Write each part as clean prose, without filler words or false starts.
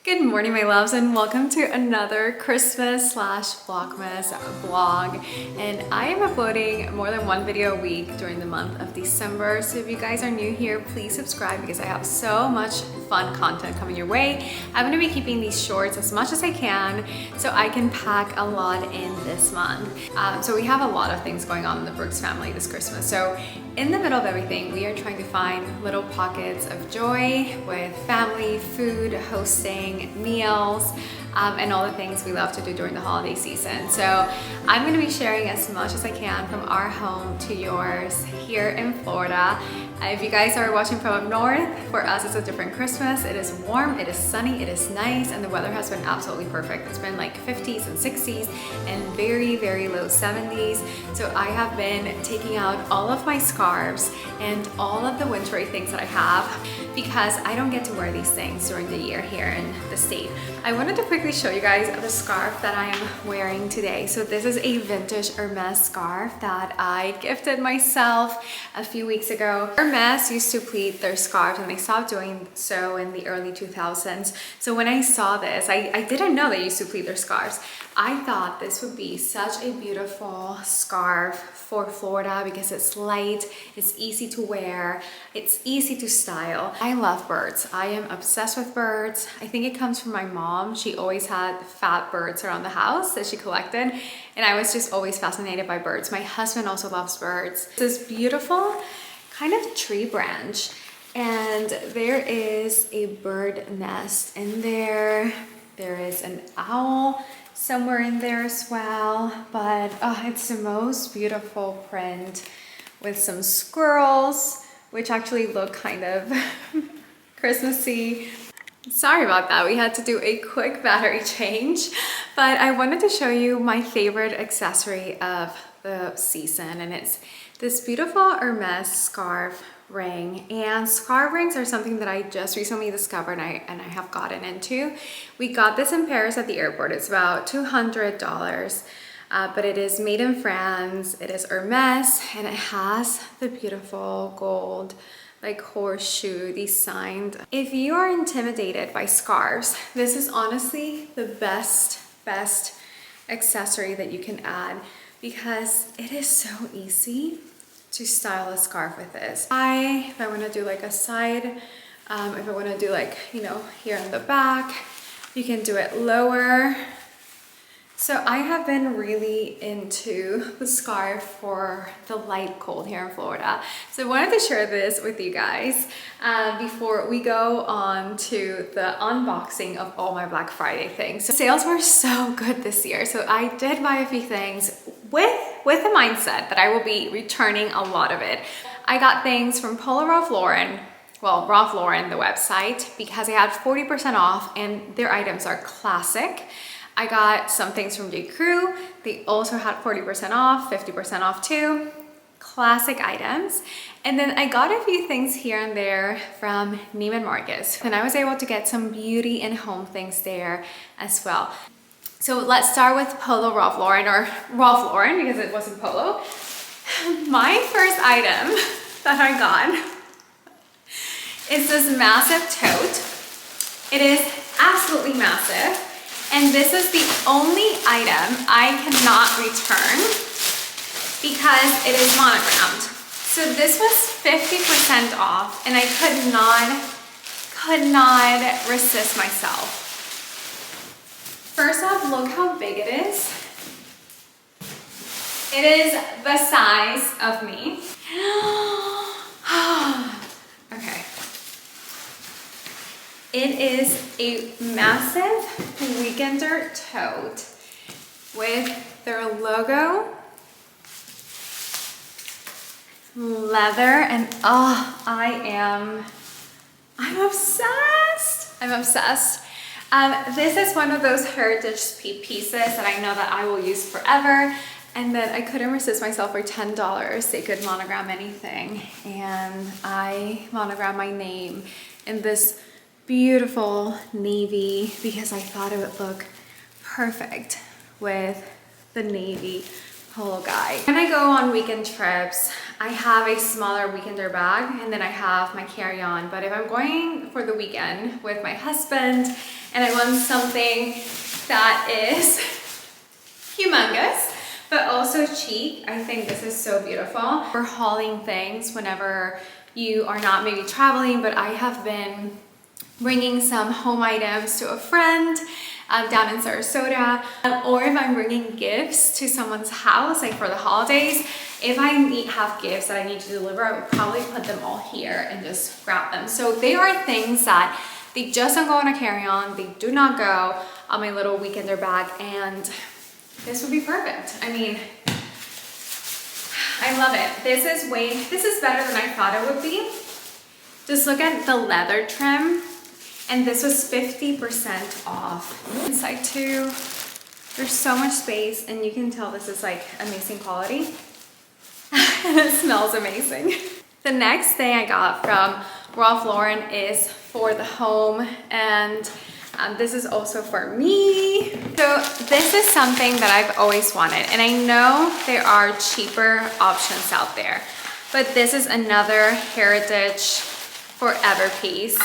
Good morning, my loves, and welcome to another Christmas / Vlogmas vlog. And I am uploading more than one video a week during the month of December. So if you guys are new here, please subscribe because I have so much fun content coming your way. I'm gonna be keeping these shorts as much as I can so I can pack a lot in this month. So we have a lot of things going on in the Brooks family this Christmas. So in the middle of everything, we are trying to find little pockets of joy with family, food, hosting, meals, and all the things we love to do during the holiday season. So I'm going to be sharing as much as I can from our home to yours here in Florida. If you guys are watching from up north, for us it's a different Christmas. It is warm, it is sunny, it is nice, and the weather has been absolutely perfect. It's been like 50s and 60s and very, very low 70s. So I have been taking out all of my scarves and all of the wintry things that I have because I don't get to wear these things during the year here in the state. I wanted to quickly show you guys the scarf that I am wearing today. So this is a vintage Hermes scarf that I gifted myself a few weeks ago. Hermes used to pleat their scarves and they stopped doing so in the early 2000s. So when I saw this, I didn't know they used to pleat their scarves. I thought this would be such a beautiful scarf for Florida because it's light, it's easy to wear, it's easy to style. I love birds. I am obsessed with birds. I think it comes from my mom. She always had fat birds around the house that she collected, and I was just always fascinated by birds. My husband also loves birds. This beautiful kind of tree branch, and there is a bird nest in there. There is an owl somewhere in there as well, but it's the most beautiful print with some squirrels, which actually look kind of Christmassy. Sorry about that, we had to do a quick battery change, but I wanted to show you my favorite accessory of the season, and it's this beautiful Hermes scarf ring. And scarf rings are something that I just recently discovered and I have gotten into. We got this in Paris at the airport. It's about $200, but it is made in France. It is Hermes, and it has the beautiful gold like horseshoe designed. If you are intimidated by scarves, this is honestly the best accessory that you can add because it is so easy to style a scarf with this. If I want to do like a side, if I want to do like, you know, here in the back, you can do it lower. So I have been really into the scarf for the light cold here in Florida. So I wanted to share this with you guys before we go on to the unboxing of all my Black Friday things. So sales were so good this year. So I did buy a few things with the mindset that I will be returning a lot of it. I got things from Ralph Lauren, well, Ralph Lauren, the website, because they had 40% off and their items are classic. I got some things from J.Crew. They also had 40% off, 50% off too. Classic items. And then I got a few things here and there from Neiman Marcus. And I was able to get some beauty and home things there as well. So let's start with Ralph Lauren, or Ralph Lauren because it wasn't Polo. My first item that I got is this massive tote. It is absolutely massive. And this is the only item I cannot return because it is monogrammed. So this was 50% off and I could not resist myself. First off, look how big it is. It is the size of me. Okay. It is a massive weekender tote with their logo, leather, and I'm obsessed. I'm obsessed. This is one of those heritage pieces that I know that I will use forever, and then I couldn't resist myself. For $10 they could monogram anything, and I monogrammed my name in this beautiful navy because I thought it would look perfect with the navy Polo guy. When I go on weekend trips, I have a smaller weekender bag and then I have my carry-on. But if I'm going for the weekend with my husband and I want something that is humongous, but also chic, I think this is so beautiful. For hauling things whenever you are not maybe traveling, but I have been bringing some home items to a friend down in Sarasota, or if I'm bringing gifts to someone's house, like for the holidays, if I have gifts that I need to deliver, I would probably put them all here and just grab them. So they are things that they just don't go on a carry-on, they do not go on my little weekender bag, and this would be perfect. I mean, I love it. This is better than I thought it would be. Just look at the leather trim. And this was 50% off. Inside too, there's so much space and you can tell this is like amazing quality. And it smells amazing. The next thing I got from Ralph Lauren is for the home, and this is also for me. So this is something that I've always wanted, and I know there are cheaper options out there, but this is another heritage forever piece.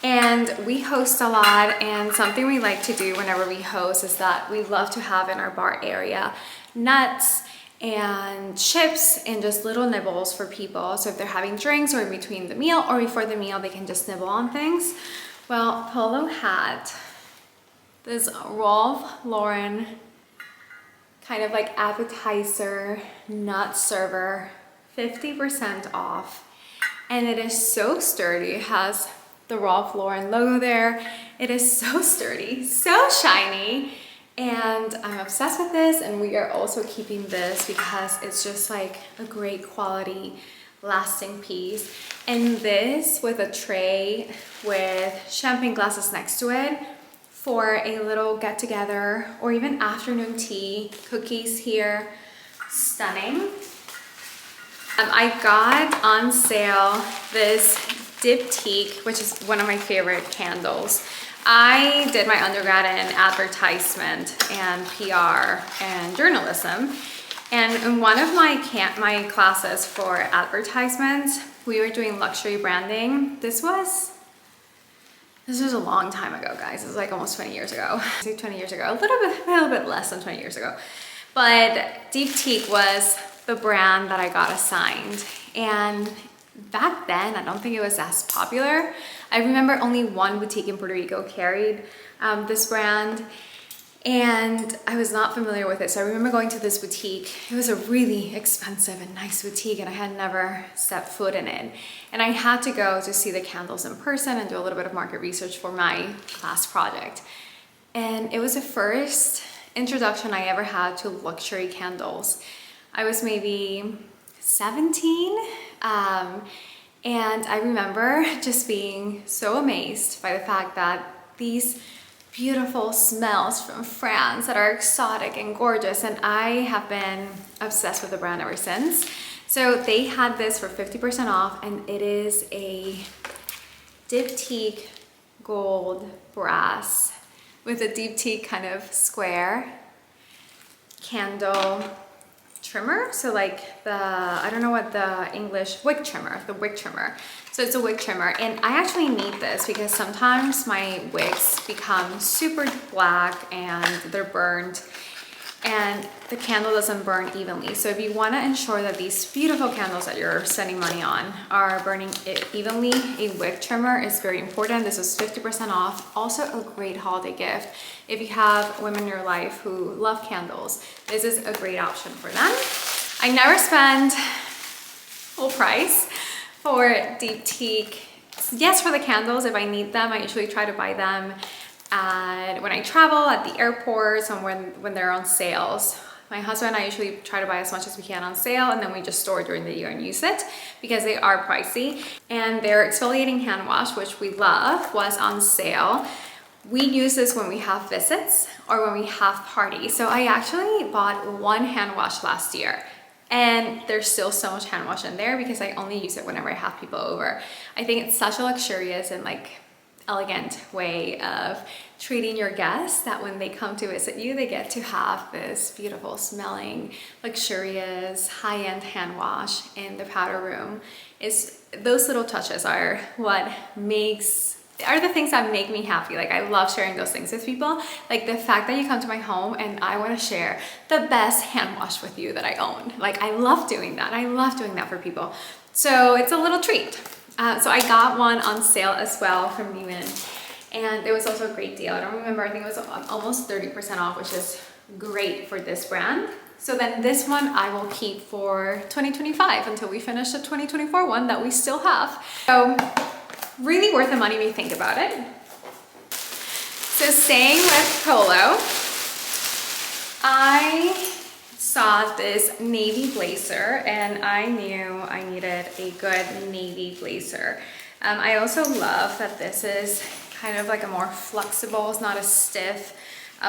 And we host a lot, and something we like to do whenever we host is that we love to have in our bar area nuts and chips and just little nibbles for people. So if they're having drinks or in between the meal or before the meal, they can just nibble on things. Well, Polo had this Ralph Lauren kind of like appetizer nut server, 50% off. And it is so sturdy. It has the Ralph Lauren logo there. It is so sturdy, so shiny, and I'm obsessed with this. And we are also keeping this because it's just like a great quality lasting piece. And this with a tray with champagne glasses next to it for a little get together or even afternoon tea, cookies here, stunning. I got on sale this diptyque, which is one of my favorite candles. I did my undergrad in advertisement and PR and journalism, and in one of my classes for advertisement, we were doing luxury branding. This was a long time ago, guys. It was like almost 20 years ago. I say 20 years ago, a little bit less than 20 years ago. But diptyque was the brand that I got assigned, and back then, I don't think it was as popular. I remember only one boutique in Puerto Rico carried this brand, and I was not familiar with it. So I remember going to this boutique. It was a really expensive and nice boutique, and I had never stepped foot in it. And I had to go to see the candles in person and do a little bit of market research for my class project. And it was the first introduction I ever had to luxury candles. I was maybe 17. And I remember just being so amazed by the fact that these beautiful smells from France that are exotic and gorgeous, and I have been obsessed with the brand ever since. So they had this for 50% off, and it is a diptyque gold brass with a diptyque kind of square candle trimmer. So like I don't know what the English, wick trimmer, the wick trimmer. So it's a wick trimmer, and I actually need this because sometimes my wicks become super black and they're burned, and the candle doesn't burn evenly. So if you want to ensure that these beautiful candles that you're spending money on are burning evenly, a wick trimmer is very important. This is 50% off. Also a great holiday gift. If you have women in your life who love candles, this is a great option for them. I never spend full price for diptyque. Yes, for the candles, if I need them, I usually try to buy them when I travel, at the airports, and when they're on sales. My husband and I usually try to buy as much as we can on sale, and then we just store during the year and use it because they are pricey. And their exfoliating hand wash, which we love, was on sale. We use this when we have visits or when we have parties. So I actually bought one hand wash last year, and there's still so much hand wash in there because I only use it whenever I have people over. I think it's such a luxurious and like elegant way of treating your guests, that when they come to visit you, they get to have this beautiful smelling, luxurious, high-end hand wash in the powder room. Those little touches are the things that make me happy. Like, I love sharing those things with people. Like the fact that you come to my home and I want to share the best hand wash with you that I own. Like, I love doing that. I love doing that for people. So it's a little treat. So I got one on sale as well from Neiman, and it was also a great deal. I don't remember, I think it was almost 30% off, which is great for this brand. So then this one I will keep for 2025 until we finish the 2024 one that we still have. So really worth the money when you think about it. So staying with Polo, I saw this navy blazer and I knew I needed a good navy blazer. I also love that this is kind of like a more flexible, it's not a stiff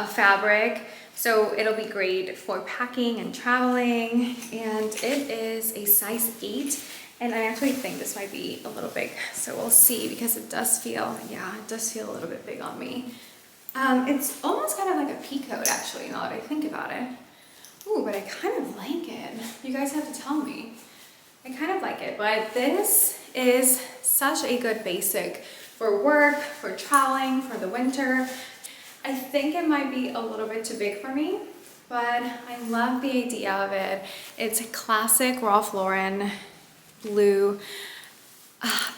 fabric. So it'll be great for packing and traveling. And it is a size 8. And I actually think this might be a little big, so we'll see, because it does feel, it does feel a little bit big on me. It's almost kind of like a pea coat, actually, now that I think about it. Ooh, but I kind of like it. You guys have to tell me. I kind of like it, but this is such a good basic for work, for traveling, for the winter. I think it might be a little bit too big for me, but I love the idea of it. It's a classic Ralph Lauren blue.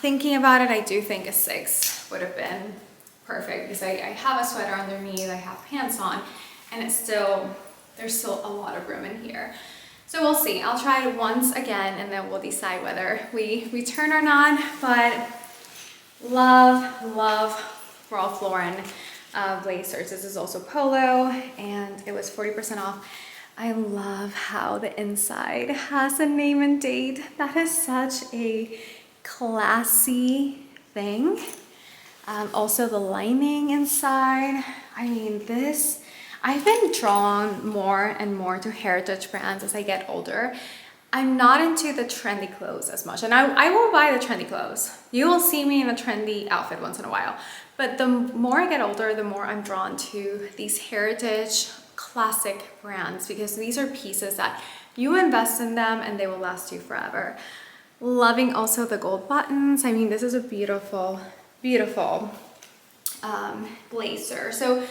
Thinking about it, I do think a 6 would have been perfect, because I have a sweater underneath, I have pants on, and there's still a lot of room in here. So we'll see. I'll try it once again and then we'll decide whether we return or not. But love Ralph Lauren blazers. This is also Polo and it was 40% off. I love how the inside has a name and date. That is such a classy thing. Also the lining inside. I mean, I've been drawn more and more to heritage brands as I get older. I'm not into the trendy clothes as much, and I will buy the trendy clothes. You will see me in a trendy outfit once in a while. But the more I get older, the more I'm drawn to these heritage classic brands, because these are pieces that you invest in them and they will last you forever. Loving also the gold buttons. I mean, this is a beautiful, beautiful blazer. So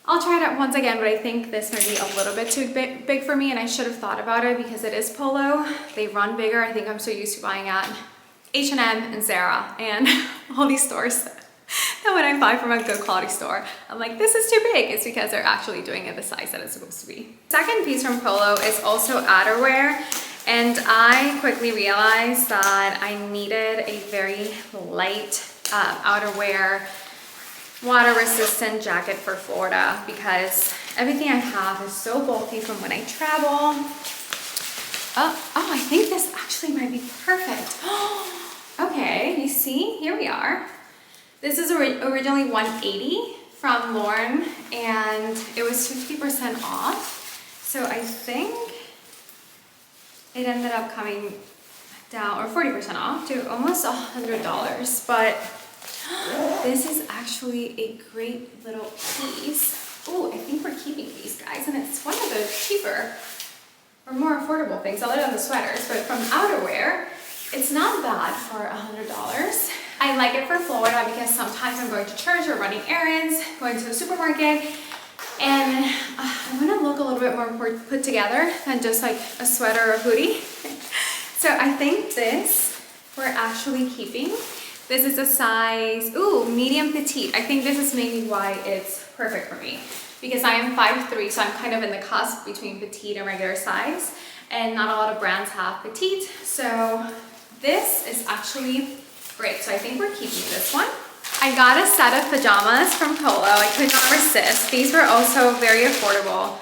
I'll try it out once again, but I think this might be a little bit too big for me, and I should have thought about it because it is Polo. They run bigger. I think I'm so used to buying at H&M and Zara and all these stores that when I buy from a good quality store, I'm like, this is too big. It's because they're actually doing it the size that it's supposed to be. Second piece from Polo is also outerwear, and I quickly realized that I needed a very light outerwear water resistant jacket for Florida, because everything I have is so bulky from when I travel. Oh, I think this actually might be perfect. Okay, you see, here we are. This is originally $180 from Lauren and it was 50% off. So I think it ended up coming down, or 40% off, to almost $100, but this is actually a great little piece. Oh, I think we're keeping these, guys, and it's one of the cheaper or more affordable things other than the sweaters, but from outerwear, it's not bad for $100. I like it for Florida because sometimes I'm going to church or running errands, going to the supermarket, and I want to look a little bit more put together than just like a sweater or hoodie. So I think this we're actually keeping. This is a size, medium petite. I think this is maybe why it's perfect for me, because I am 5'3", so I'm kind of in the cusp between petite and regular size, and not a lot of brands have petite, so this is actually great. So I think we're keeping this one. I got a set of pajamas from Polo. I could not resist. These were also very affordable.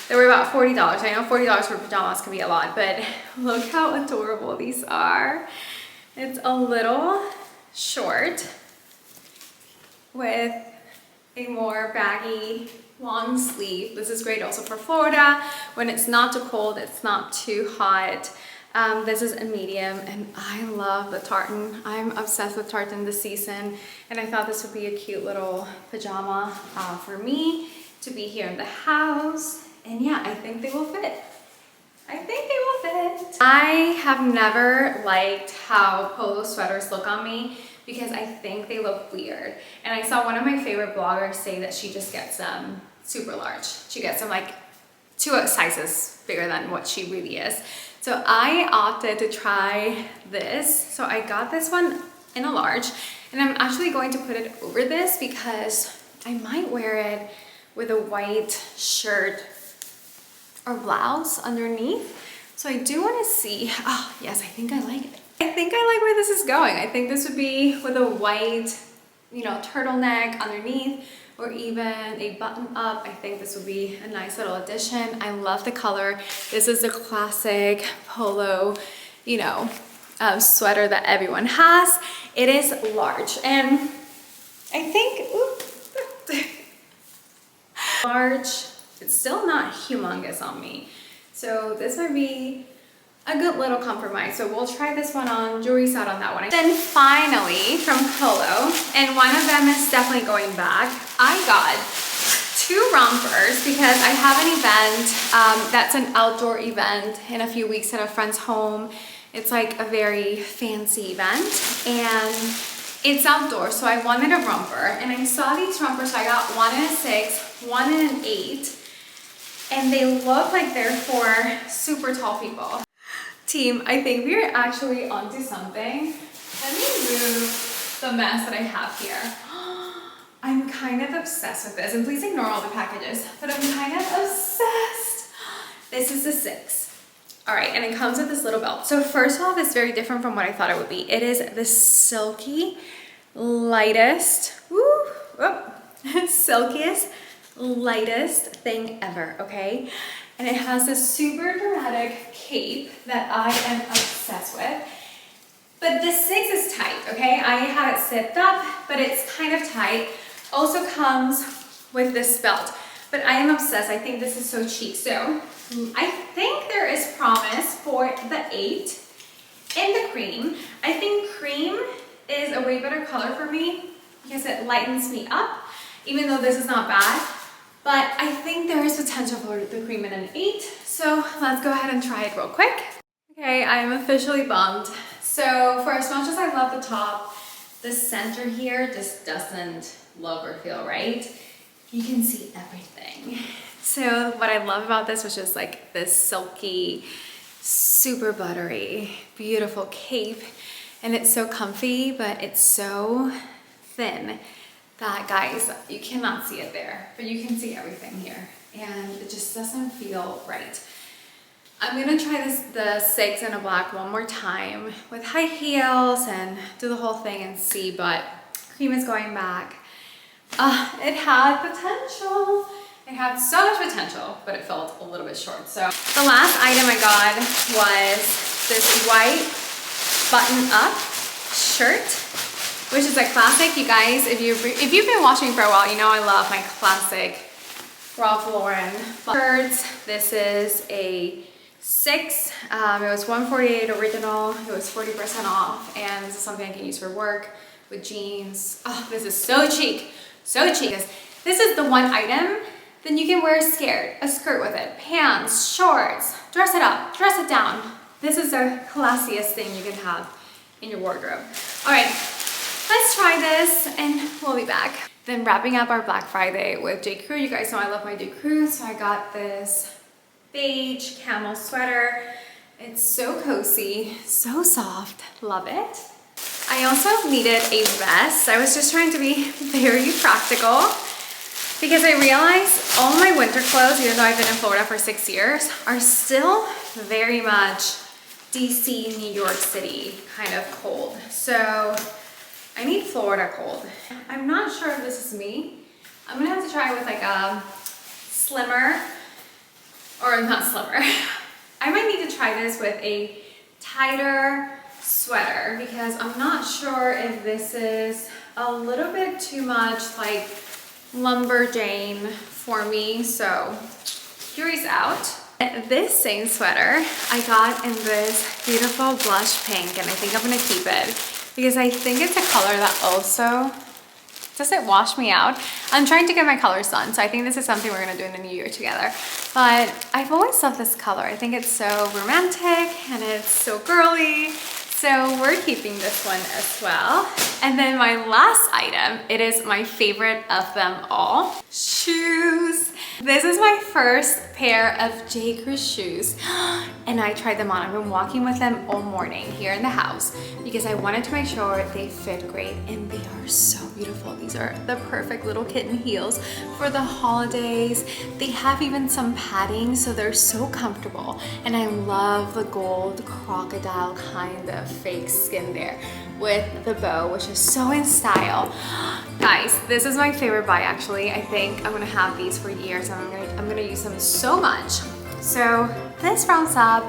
They were about $40. I know $40 for pajamas can be a lot, but look how adorable these are. It's a little short with a more baggy long sleeve. This is great also for Florida when it's not too cold, it's not too hot. This is a medium, and I love the tartan. I'm obsessed with tartan this season, and I thought this would be a cute little pajama for me to be here in the house. And yeah, I think they will fit. I think they will fit. I have never liked how polo sweaters look on me because I think they look weird. And I saw one of my favorite bloggers say that she just gets them super large. She gets them like 2 sizes bigger than what she really is. So I opted to try this. So I got this one in a large, and I'm actually going to put it over this because I might wear it with a white shirt or blouse underneath. So I do want to see, oh yes, I think I like it. I think I like where this is going. I think this would be with a white, you know, turtleneck underneath, or even a button up. I think this would be a nice little addition. I love the color. This is the classic polo, you know, sweater that everyone has. It is large, and I think, large, it's still not humongous on me. So this might be a good little compromise. So we'll try this one on. Jury's out on that one. Then finally from Polo, and one of them is definitely going back, I got 2 rompers because I have an event that's an outdoor event in a few weeks at a friend's home. It's like a very fancy event, and it's outdoor, so I wanted a romper, and I saw these rompers. So I got one in a 6, one in an 8, and they look like they're for super tall people. Team, I think we are actually onto something. Let me move the mess that I have here. I'm kind of obsessed with this, and please ignore all the packages, but I'm kind of obsessed. This is the 6. All right, and it comes with this little belt. So first off, it's very different from what I thought it would be. It is the silky, lightest, silkiest, lightest thing ever, okay? And it has this super dramatic cape that I am obsessed with. But the 6 is tight, okay? I had it zipped up, but it's kind of tight. Also comes with this belt, but I am obsessed. I think this is so cheap. So I think there is promise for the 8 in the cream. I think cream is a way better color for me because it lightens me up, even though this is not bad. But I think there is potential for the cream in an 8. So let's go ahead and try it real quick. Okay, I am officially bummed. So for as much as I love the top, the center here just doesn't look or feel right. You can see everything. So what I love about this was just like this silky, super buttery, beautiful cape. And it's so comfy, but it's so thin that, guys, you cannot see it there, but you can see everything here. And it just doesn't feel right. I'm gonna try the 6 in a black one more time with high heels and do the whole thing and see, but cream is going back. It had potential. It had so much potential, but it felt a little bit short. So the last item I got was this white button-up shirt, which is a classic. You guys, if you've been watching for a while, you know I love my classic Ralph Lauren shirts. This is a 6. It was $148 original. It was 40% off, and this is something I can use for work with jeans. Oh, this is so chic, so chic. This is the one item. Then you can wear a skirt with it, pants, shorts, dress it up, dress it down. This is the classiest thing you can have in your wardrobe. All right, let's try this and we'll be back. Then wrapping up our Black Friday with J.Crew. You guys know I love my J.Crew, so I got this beige camel sweater. It's so cozy, so soft, love it. I also needed a vest. I was just trying to be very practical because I realized all my winter clothes, even though I've been in Florida for 6 years, are still very much DC, New York City kind of cold. So I need Florida cold. I'm not sure if this is me. I'm gonna have to try with like a slimmer, or not slimmer. I might need to try this with a tighter sweater because I'm not sure if this is a little bit too much like lumberjane for me. So jury's out. This same sweater I got in this beautiful blush pink, and I think I'm gonna keep it because I think it's a color that also doesn't wash me out. I'm trying to get my colors done, so I think this is something we're gonna do in the new year together. But I've always loved this color. I think it's so romantic and it's so girly. So we're keeping this one as well. And then my last item, it is my favorite of them all, shoes. This is my first pair of J.Crew shoes, and I tried them on. I've been walking with them all morning here in the house because I wanted to make sure they fit great, and they are so beautiful. These are the perfect little kitten heels for the holidays. They have even some padding, so they're so comfortable, and I love the gold crocodile kind of fake skin there with the bow, which is so in style. Guys, this is my favorite buy actually. I think I'm gonna have these for years and I'm gonna use them so much. So this rounds up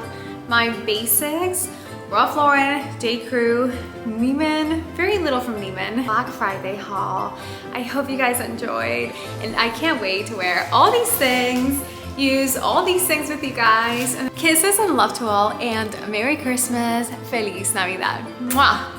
my basics. Ralph Lauren J.Crew, Neiman, very little from Neiman, Black Friday haul. I hope you guys enjoyed, and I can't wait to wear all these things, use all these things with you guys. Kisses and love to all, and Merry Christmas, Feliz Navidad. Mwah!